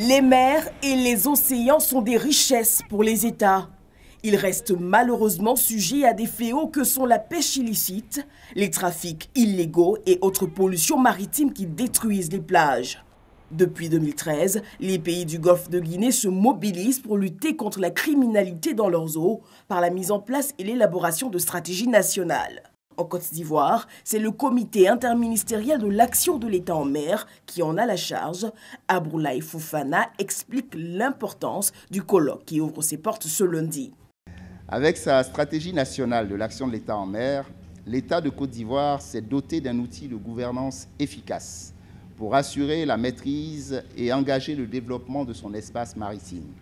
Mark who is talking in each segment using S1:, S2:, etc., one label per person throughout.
S1: Les mers et les océans sont des richesses pour les États. Ils restent malheureusement sujets à des fléaux que sont la pêche illicite, les trafics illégaux et autres pollutions maritimes qui détruisent les plages. Depuis 2013, les pays du Golfe de Guinée se mobilisent pour lutter contre la criminalité dans leurs eaux par la mise en place et l'élaboration de stratégies nationales. En Côte d'Ivoire, c'est le comité interministériel de l'action de l'État en mer qui en a la charge. Abdoulaye Fofana explique l'importance du colloque qui ouvre ses portes ce lundi.
S2: Avec sa stratégie nationale de l'action de l'État en mer, l'État de Côte d'Ivoire s'est doté d'un outil de gouvernance efficace pour assurer la maîtrise et engager le développement de son espace maritime.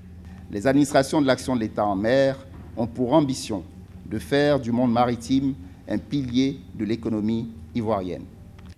S2: Les administrations de l'action de l'État en mer ont pour ambition de faire du monde maritime un pilier de l'économie ivoirienne.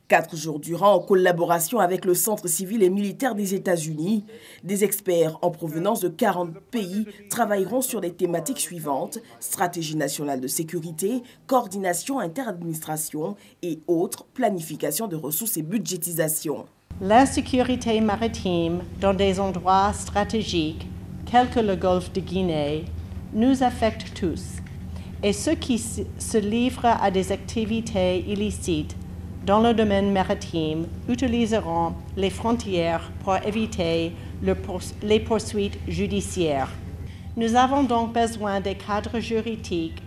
S1: 4 jours durant, en collaboration avec le Centre civil et militaire des États-Unis, des experts en provenance de 40 pays travailleront sur les thématiques suivantes: stratégie nationale de sécurité, coordination interadministration et autres, planification de ressources et budgétisation.
S3: La sécurité maritime dans des endroits stratégiques, tels que le golfe de Guinée, nous affecte tous. Et ceux qui se livrent à des activités illicites dans le domaine maritime utiliseront les frontières pour éviter les poursuites judiciaires. Nous avons donc besoin des cadres juridiques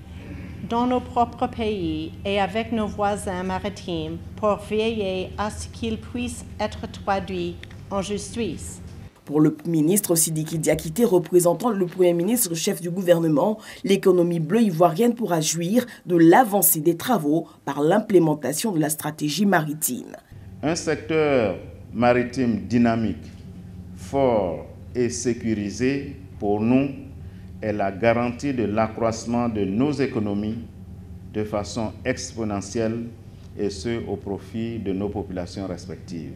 S3: dans nos propres pays et avec nos voisins maritimes pour veiller à ce qu'ils puissent être traduits en justice.
S1: Pour le ministre Sidiki Diakité, représentant le Premier ministre, chef du gouvernement, l'économie bleue ivoirienne pourra jouir de l'avancée des travaux par l'implémentation de la stratégie maritime.
S4: Un secteur maritime dynamique, fort et sécurisé, pour nous, est la garantie de l'accroissement de nos économies de façon exponentielle et ce, au profit de nos populations respectives.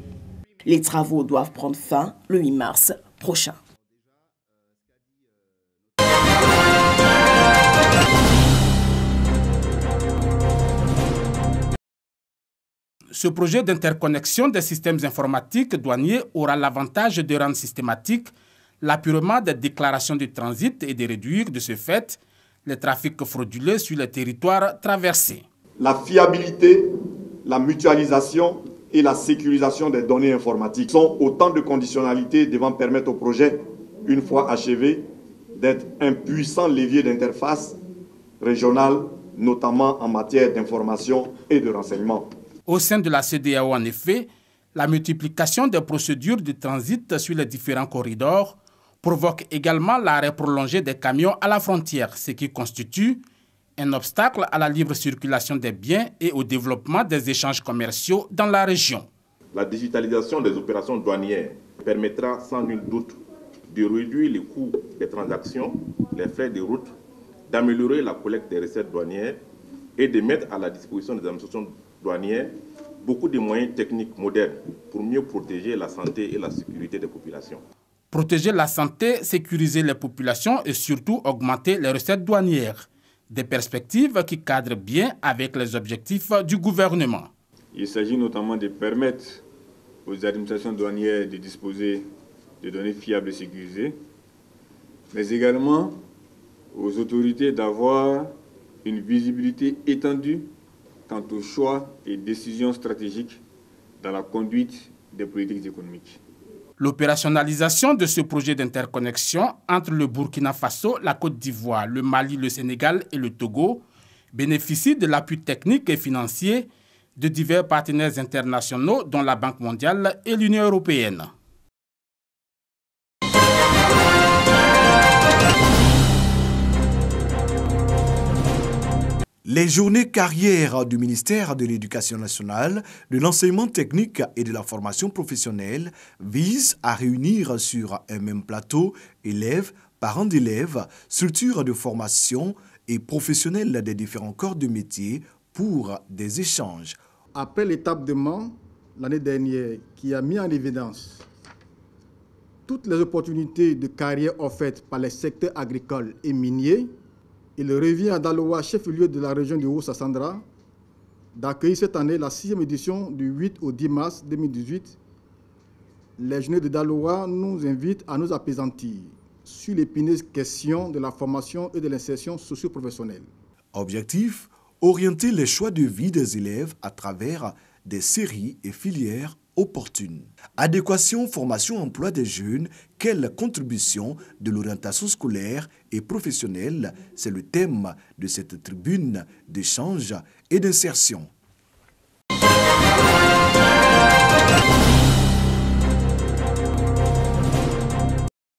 S1: Les travaux doivent prendre fin le 8 mars prochain.
S5: Ce projet d'interconnexion des systèmes informatiques douaniers aura l'avantage de rendre systématique l'appurement des déclarations de transit et de réduire de ce fait les trafics frauduleux sur les territoires traversés.
S6: La fiabilité, la mutualisation et la sécurisation des données informatiques sont autant de conditionnalités devant permettre au projet, une fois achevé, d'être un puissant levier d'interface régionale, notamment en matière d'information et de renseignement.
S5: Au sein de la CEDEAO, en effet, la multiplication des procédures de transit sur les différents corridors provoque également l'arrêt prolongé des camions à la frontière, ce qui constitue un obstacle à la libre circulation des biens et au développement des échanges commerciaux dans la région.
S7: La digitalisation des opérations douanières permettra sans nul doute de réduire les coûts des transactions, les frais de route, d'améliorer la collecte des recettes douanières et de mettre à la disposition des administrations douanières beaucoup de moyens techniques modernes pour mieux protéger la santé et la sécurité des populations.
S5: Protéger la santé, sécuriser les populations et surtout augmenter les recettes douanières. Des perspectives qui cadrent bien avec les objectifs du gouvernement.
S8: Il s'agit notamment de permettre aux administrations douanières de disposer de données fiables et sécurisées, mais également aux autorités d'avoir une visibilité étendue quant aux choix et décisions stratégiques dans la conduite des politiques économiques.
S5: L'opérationnalisation de ce projet d'interconnexion entre le Burkina Faso, la Côte d'Ivoire, le Mali, le Sénégal et le Togo bénéficie de l'appui technique et financier de divers partenaires internationaux dont la Banque mondiale et l'Union européenne.
S9: Les journées carrières du ministère de l'Éducation nationale, de l'enseignement technique et de la formation professionnelle visent à réunir sur un même plateau élèves, parents d'élèves, structures de formation et professionnels des différents corps de métier pour des échanges.
S10: Après l'étape de Mans, l'année dernière, qui a mis en évidence toutes les opportunités de carrière offertes par les secteurs agricoles et miniers, il revient à Daloa, chef-lieu de la région de Haut-Sassandra, d'accueillir cette année la 6e édition du 8 au 10 mars 2018 les journées de Daloa nous invitent à nous apaisantir sur l'épineuse question de la formation et de l'insertion socio-professionnelle.
S9: Objectif, orienter les choix de vie des élèves à travers des séries et filières opportunes. Adéquation, formation, emploi des jeunes, quelle contribution de l'orientation scolaire et professionnelle, c'est le thème de cette tribune d'échange et d'insertion.